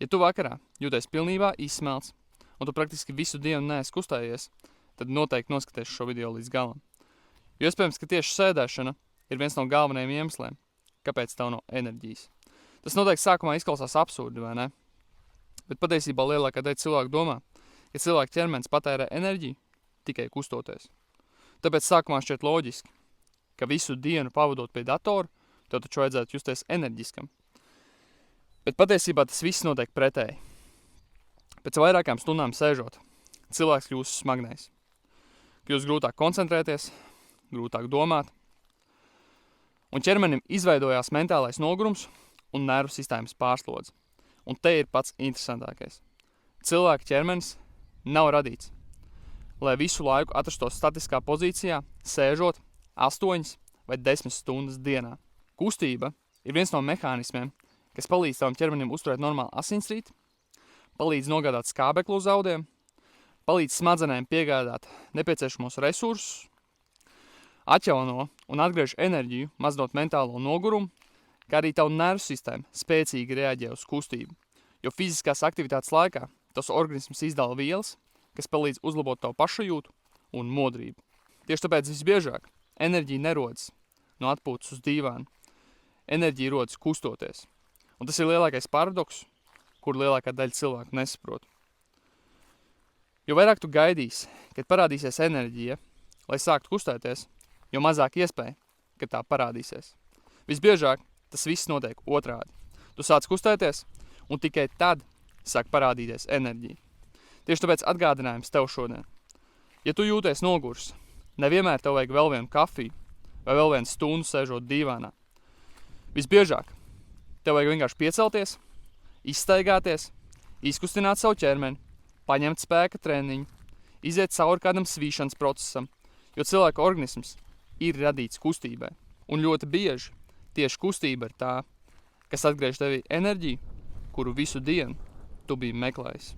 Ja tu vakarā jūties pilnībā izsmelts, un tu praktiski visu dienu neesi kustējies, tad noteikti noskaties šo video līdz galam. Jo iespējams, ka tieši sēdēšana ir viens no galvenajiem iemesliem, kāpēc tev nav enerģijas. Tas noteikti sākumā izklausās absurdi, vai ne? Bet patiesībā lielākā daļa cilvēku domā, ka cilvēka ķermenis patērē enerģiju tikai kustoties. Tāpēc sākumā šķiet loģiski, ka visu dienu pavadot pie datora, tev taču vajadzētu justies enerģiskam. Bet patiesībā tas viss notiek pretēji. Pēc vairākām stundām sēžot, cilvēks kļūst smagnējs. Kļūst grūtāk koncentrēties, grūtāk domāt, un ķermenim izveidojās mentālais nogurums un nervu sistēmas pārslodze. Un te ir pats interesantākais. Cilvēka ķermenis nav radīts, lai visu laiku atrastos statiskā pozīcijā, sēžot 8 vai 10 stundas dienā. Kustība ir viens no mehānismiem, kas palīdz tavam ķermenim uzturēt normālu asinsrīti, palīdz nogādāt skābeklu uz audiem, palīdz smadzenēm piegādāt nepieciešamos resursus, atjauno un atgriež enerģiju, mazinot mentālo nogurumu, kā arī tavu nervu sistēmu spēcīgi reaģē uz kustību. Jo fiziskās aktivitātes laikā tas organisms izdala vielas, kas palīdz uzlabot tavu pašajūtu un modrību. Tieši tāpēc visbiežāk enerģija nerodas no atpūtas uz dīvānu. Enerģija rodas kustoties. Un tas ir lielākais paradoks, kur lielākā daļa cilvēku nesaprot. Jo vairāk tu gaidīsi, kad parādīsies enerģija, lai sāktu kustēties, jo mazāk iespēja, ka tā parādīsies. Visbiežāk tas viss notiek otrādi. Tu sāc kustēties, un tikai tad sāk parādīties enerģija. Tieši tāpēc atgādinājums tev šodien. Ja tu jūties nogurs, nevienmēr tev vajag vēl vienu kafiju vai vēl vienu stundu sēžot dīvānā. Visbiežāk tev vajag vienkārši piecelties, izstaigāties, izkustināt savu ķermeni, paņemt spēka treniņu, iziet cauri kādam svīšanas procesam, jo cilvēka organisms ir radīts kustībai. Un ļoti bieži tieši kustība ir tā, kas atgriež tevī enerģiju, kuru visu dienu tu biji meklējis.